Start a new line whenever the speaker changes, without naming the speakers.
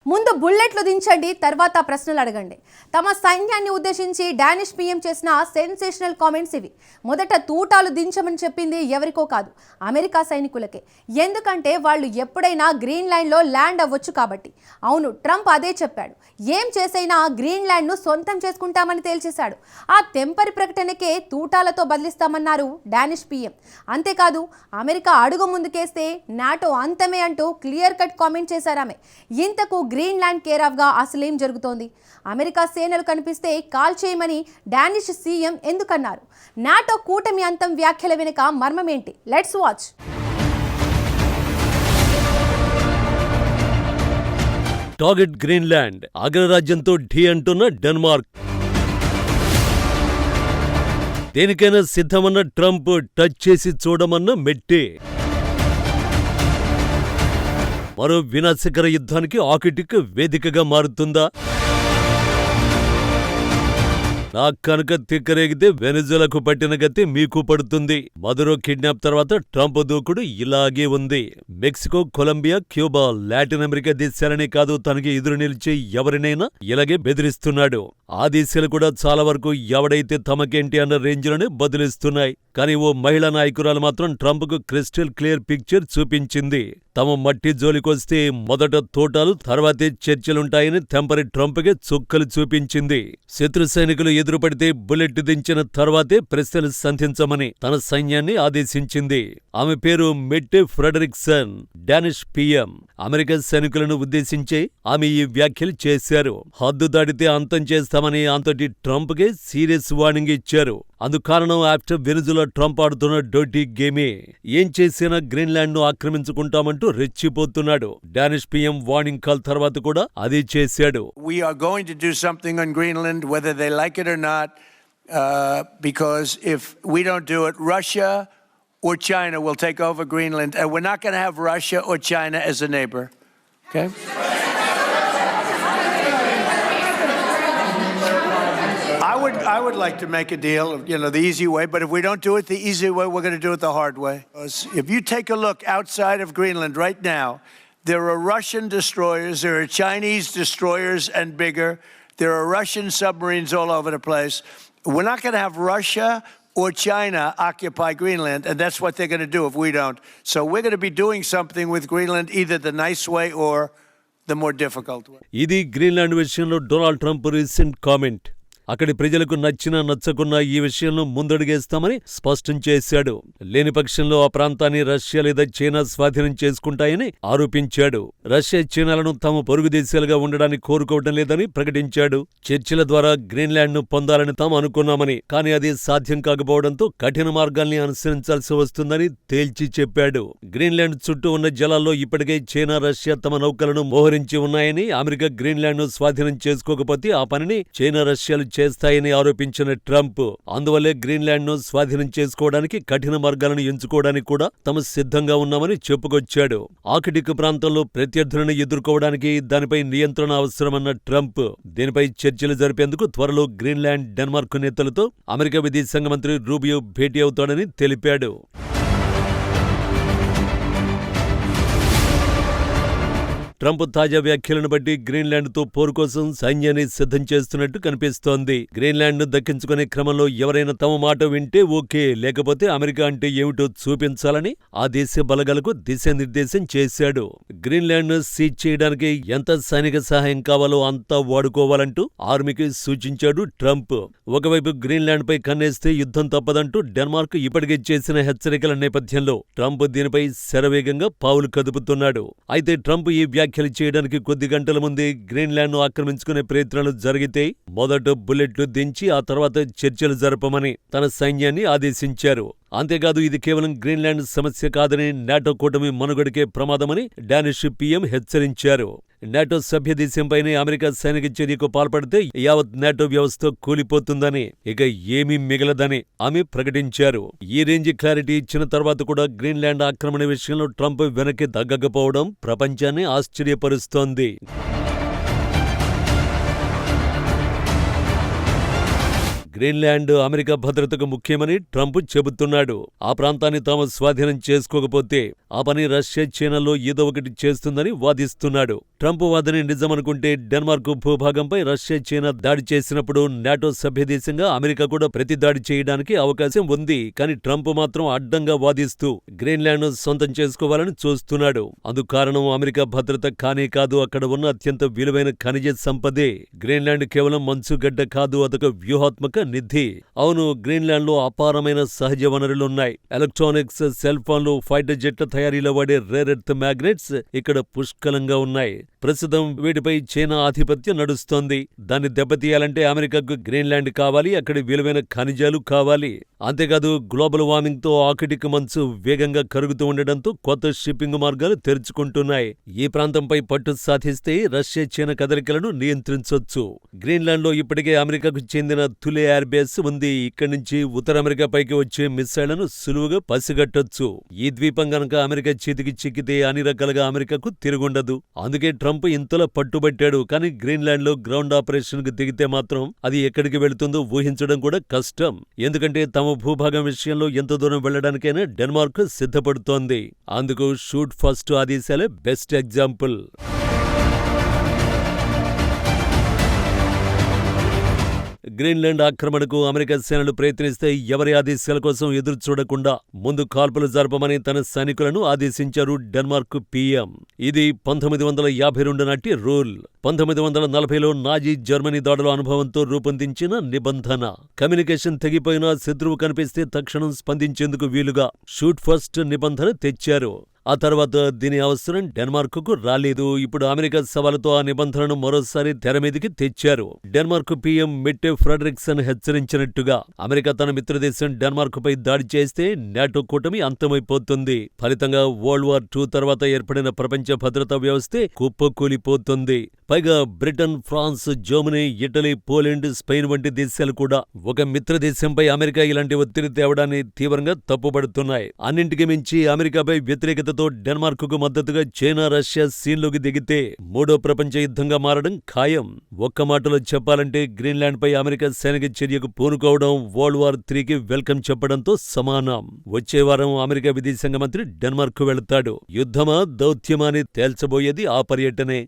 ముందు బుల్లెట్లు దించండి, తర్వాత ప్రశ్నలు అడగండి. తమ సైన్యాన్ని ఉద్దేశించి డానిష్ పీఎం చేసిన సెన్సేషనల్ కామెంట్స్ ఇవి. మొదట తూటాలు దించమని చెప్పింది ఎవరికో కాదు, అమెరికా సైనికులకే. ఎందుకంటే వాళ్ళు ఎప్పుడైనా గ్రీన్ ల్యాండ్లో ల్యాండ్ అవ్వచ్చు కాబట్టి. అవును, ట్రంప్ అదే చెప్పాడు. ఏం చేసైనా గ్రీన్ ల్యాండ్ను సొంతం చేసుకుంటామని తేల్చేశాడు. ఆ తెంపరి ప్రకటనకే తూటాలతో బదిలిస్తామన్నారు డానిష్ పీఎం. అంతేకాదు, అమెరికా అడుగు ముందుకేస్తే నాటో అంతమే అంటూ క్లియర్ కట్ కామెంట్ చేశారు ఆమె. ఇంతకు గ్రీన్ ల్యాండ్ కేర్ ఆఫ్ గా అసలేం జరుగుతోంది? అమెరికా సేనలు కనిపిస్తే కాల్ చేయమని డానిష్ సీఎం ఎందుకన్నారు? నాటో కూటమి అంతం వ్యాఖ్యల వెనుక మర్మం ఏంటి? Let's watch.
టార్గెట్ గ్రీన్లాండ్, అగ్రరాజ్యంతో ఢీ అంటున్న డెన్మార్క్. దేనికైనా సిద్ధమన్న ట్రంప్ టచ్ చేసి చూడమన్న మెట్టే. మరో వినాశకర యుద్ధానికి ఆర్కిటిక్ వేదికగా మారుతుందా? నాకు కనుక తిక్కరేగితే వెనిజులాకు పట్టిన గతి మీకు పడుతుంది. మదురో కిడ్నాప్ తర్వాత ట్రంప్ దూకుడు ఇలాగే ఉంది. Mexico, Colombia, Cuba, Latin America దేశాలనే కాదు, తనకి ఎదురు నిలిచే ఎవరినైనా ఇలాగే బెదిరిస్తున్నాడు. ఆ దేశాలు కూడా చాలా వరకు ఎవడైతే తమకేంటి అన్న రేంజ్లోనే బదిలిస్తున్నాయి. కానీ ఓ మహిళా నాయకురాలు మాత్రం ట్రంప్కు క్రిస్టల్ క్లియర్ పిక్చర్ చూపించింది. తమ మట్టి జోలికొస్తే మొదట తోటాలు, తర్వాతే చర్చలుంటాయని తెంపరి ట్రంప్కే చుక్కలు చూపించింది. శత్రు సైనికులు ఎదురుపడితే బుల్లెట్ దించిన తర్వాతే ప్రశ్నలు సంధించమని తన సైన్యాన్ని ఆదేశించింది. ఆమె పేరు మెట్టే ఫ్రెడరిక్సన్, డానిష్ పీఎం. అమెరికా సైనికులను ఉద్దేశించే ఆమె ఈ వ్యాఖ్యలు చేశారు. హద్దు దాటితే అంతం చేస్తామని అంతటి ట్రంప్కే సీరియస్ వార్నింగ్ ఇచ్చారు. అందుకారణం ఆఫ్టర్ వెనిజులా ట్రంప్ ఆడుతున్న డర్టీ గేమే. ఏం చేసినా గ్రీన్లాండ్ ను ఆక్రమించుకుంటామంటూ రెచ్చిపోతున్నాడు. డానిష్ పీఎం వార్నింగ్ కాల్ తర్వాత కూడా అదే చేశాడు.
We are going to do something on Greenland, whether they like it or not, because if we don't do it, Russia or China will take over Greenland, and we're not going to have Russia or China as a neighbor. Okay? I would like to make a deal, the easy way, but if we don't do it the easy way, we're going to do it the hard way. If you take a look outside of Greenland right now, there are Russian destroyers, there are Chinese destroyers and bigger, there are Russian submarines all over the place. We're not going to have Russia or China occupy Greenland, and that's what they're going to do if we don't. So we're going to be doing something with Greenland, either the nice way or the more difficult way.
ఇది Greenland విషయంలో Donald Trump recent comment. అక్కడి ప్రజలకు నచ్చినా నచ్చకున్నా ఈ విషయంలో ముందడుగేస్తామని స్పష్టం చేశాడు. లేని పక్షంలో ఆ ప్రాంతాన్ని రష్యా లేదా చైనా స్వాధీనం చేసుకుంటాయని ఆరోపించాడు. రష్యా, చైనాలను తమ పొరుగు దేశాలుగా ఉండడానికి కోరుకోవడం లేదని ప్రకటించాడు. చర్చల ద్వారా గ్రీన్లాండ్ ను పొందాలని తాము అనుకున్నామని, కానీ అది సాధ్యం కాకపోవడంతో కఠిన మార్గాల్ని అనుసరించాల్సి వస్తుందని తేల్చి చెప్పాడు. గ్రీన్లాండ్ చుట్టూ ఉన్న జలాల్లో ఇప్పటికే చైనా, రష్యా తమ నౌకలను మోహరించి ఉన్నాయని, అమెరికా గ్రీన్లాండ్ ను స్వాధీనం చేసుకోకపోతే ఆ పనిని చైనా, రష్యాలు చేస్తాయని ఆరోపించిన ట్రంప్, అందువల్లే గ్రీన్లాండ్ ను స్వాధీనం చేసుకోవడానికి కఠిన మార్గాలను ఎంచుకోవడానికి కూడా తాము సిద్ధంగా ఉన్నామని చెప్పుకొచ్చాడు. ఆర్కిటిక్ ప్రాంతంలో ప్రత్యర్థులను ఎదుర్కోవడానికి దానిపై నియంత్రణ అవసరమన్న ట్రంప్, దీనిపై చర్చలు జరిపేందుకు త్వరలో గ్రీన్లాండ్, డెన్మార్క్ నేతలతో అమెరికా విదేశాంగ మంత్రి రూబియో భేటీ అవుతాడని తెలిపాడు. ట్రంప్ తాజా వ్యాఖ్యలను బట్టి గ్రీన్లాండ్తో పోరు కోసం సైన్యాన్ని సిద్ధం చేస్తున్నట్టు కనిపిస్తోంది. గ్రీన్లాండ్ను దక్కించుకునే క్రమంలో ఎవరైనా తమ మాట వింటే ఓకే, లేకపోతే అమెరికా అంటే ఏమిటో చూపించాలని ఆ దేశ బలగాలకు దిశానిర్దేశం చేశాడు. గ్రీన్లాండ్ను సీజ్ చేయడానికి ఎంత సైనిక సహాయం కావాలో అంతా వాడుకోవాలంటూ ఆర్మీకి సూచించాడు ట్రంప్. ఒకవైపు గ్రీన్లాండ్పై కన్నేస్తే యుద్ధం తప్పదంటూ డెన్మార్క్ ఇప్పటికే చేసిన హెచ్చరికల నేపథ్యంలో ట్రంప్ దీనిపై శరవేగంగా పావులు కదుపుతున్నాడు. అయితే ట్రంప్ ఈ వ్యాఖ్యలు చేయడానికి కొద్ది గంటల ముందే గ్రీన్లాండ్ ను ఆక్రమించుకునే ప్రయత్నాలు జరిగితే మొదట బుల్లెట్లు దించి ఆ తర్వాత చర్చలు జరపమని తన సైన్యాన్ని ఆదేశించారు. అంతేకాదు, ఇది కేవలం గ్రీన్లాండ్ సమస్య కాదని, నాటో కూటమి మనుగడకే ప్రమాదమని డానిష్ పీఎం హెచ్చరించారు. నాటో సభ్యదేశంపైనే అమెరికా సైనిక చర్యకు పాల్పడితే యావత్ నాటో వ్యవస్థ కూలిపోతుందని, ఇక ఏమీ మిగలదని ఆమె ప్రకటించారు. ఈ రేంజ్ క్లారిటీ ఇచ్చిన తర్వాత కూడా గ్రీన్లాండ్ ఆక్రమణ విషయంలో ట్రంప్ వెనక్కి తగ్గకపోవడం ప్రపంచాన్ని ఆశ్చర్యపరుస్తోంది. గ్రీన్లాండ్ అమెరికా భద్రతకు ముఖ్యమని ట్రంప్ చెబుతున్నాడు. ఆ ప్రాంతాన్ని తాము స్వాధీనం చేసుకోకపోతే ఆ పని రష్యా, చైనాలో ఏదో ఒకటి చేస్తుందని వాదిస్తున్నాడు. ట్రంప్ వాదన నిజమనుకుంటే డెన్మార్క్ భూభాగంపై రష్యా చైనా దాడి చేసినప్పుడు నాటో సభ్యదేశంగా అమెరికా కూడా ప్రతి దాడి చేయడానికి అవకాశం ఉంది. కానీ ట్రంప్ మాత్రం అడ్డంగా వాదిస్తూ గ్రీన్లాండ్ సొంతం చేసుకోవాలని చూస్తున్నాడు. అందుకు కారణం అమెరికా భద్రత కానే కాదు, అక్కడ ఉన్న అత్యంత విలువైన ఖనిజ సంపదే. గ్రీన్లాండ్ కేవలం మంచుగడ్డ కాదు, అదొక వ్యూహాత్మక నిధి. అవును, గ్రీన్లాండ్ లో అపారమైన సహజ వనరులున్నాయి. ఎలక్ట్రానిక్స్, సెల్ ఫోన్లు, ఫైటర్ జెట్ల తయారీలో వాడే రేర్ ఎర్త్ మ్యాగ్నెట్స్ ఇక్కడ పుష్కలంగా ఉన్నాయి. ప్రస్తుతం వీటిపై చైనా ఆధిపత్యం నడుస్తోంది. దాన్ని దెబ్బతీయాలంటే అమెరికాకు గ్రీన్లాండ్ కావాలి, అక్కడి విలువైన ఖనిజాలు కావాలి. అంతేకాదు, గ్లోబల్ వార్మింగ్ తో ఆర్కిటిక్ మంచు వేగంగా కరుగుతూ ఉండడంతో కొత్త షిప్పింగ్ మార్గాలు తెరుచుకుంటున్నాయి. ఈ ప్రాంతంపై పట్టు సాధిస్తే రష్యా చైనా కదలికలను నియంత్రించొచ్చు. గ్రీన్లాండ్ లో ఇప్పటికే అమెరికాకు చెందిన తులే ఎయిర్ బేస్ ఉంది. ఇక్కడి నుంచి ఉత్తర అమెరికా పైకి వచ్చే మిస్సైళ్లను సులువుగా పసిగట్టొచ్చు. ఈ ద్వీపం గనక అమెరికా చేతికి చిక్కితే అన్ని రకాలుగా అమెరికాకు తిరుగుండదు. అందుకే ట్రంప్ ఇంతలా పట్టుబట్టాడు. కానీ గ్రీన్లాండ్ లో గ్రౌండ్ ఆపరేషన్ కు దిగితే మాత్రం అది ఎక్కడికి వెళుతుందో ఊహించడం కూడా కష్టం. ఎందుకంటే తమ భూభాగం విషయంలో ఎంత దూరం వెళ్లడానికైనా డెన్మార్క్ సిద్ధపడుతోంది. అందుకు షూట్ ఫస్ట్ ఆదేశాలే బెస్ట్ ఎగ్జాంపుల్. గ్రీన్లాండ్ ఆక్రమణకు అమెరికా సేనలు ప్రయత్నిస్తే ఎవరి ఆదేశాల కోసం ఎదురు చూడకుండా ముందు కాల్పులు జరపమని తన సైనికులను ఆదేశించారు డెన్మార్క్ పీఎం. ఇది 1952 నాటి రూల్. 1940లో నాజీ జర్మనీ దాడుల అనుభవంతో రూపొందించిన నిబంధన. కమ్యూనికేషన్ తెగిపోయినా శత్రువు కనిపిస్తే తక్షణం స్పందించేందుకు వీలుగా షూట్ ఫస్ట్ నిబంధన తెచ్చారు. ఆ తర్వాత దీని అవసరం డెన్మార్కుకు రాలేదు. ఇప్పుడు అమెరికా సవాలుతో ఆ నిబంధనను మరోసారి తెరమీదికి తెచ్చారు. డెన్మార్క్ పీఎం మెట్టే ఫ్రెడరిక్సన్ హెచ్చరించినట్టుగా అమెరికా తన మిత్రదేశం డెన్మార్క్పై దాడి చేస్తే నాటో కూటమి అంతమైపోతుంది. ఫలితంగా వరల్డ్ వార్ II తర్వాత ఏర్పడిన ప్రపంచ భద్రతా వ్యవస్థే కుప్పకూలిపోతుంది. పైగా Britain, France, Germany, Italy, Poland, Spain వంటి దేశాలు కూడా ఒక మిత్రదేశంపై అమెరికా ఇలాంటి ఒత్తిడి తేవడాన్ని తీవ్రంగా తప్పుపడుతున్నాయి. అన్నింటికి మించి అమెరికాపై వ్యతిరేకతతో డెన్మార్కుకు మద్దతుగా చైనా, రష్యా సీన్లోకి దిగితే మూడో ప్రపంచ యుద్ధంగా మారడం ఖాయం. ఒక్క మాటలో చెప్పాలంటే గ్రీన్లాండ్ పై అమెరికా సైనిక చర్యకు పూనుకోవడం వరల్డ్ వార్ IIIకి వెల్కమ్ చెప్పడంతో సమానం. వచ్చే వారం అమెరికా విదేశాంగ మంత్రి డెన్మార్క్ వెళతాడు. యుద్ధమా, దౌత్యమా అని తేల్చబోయేది ఆ పర్యటనే.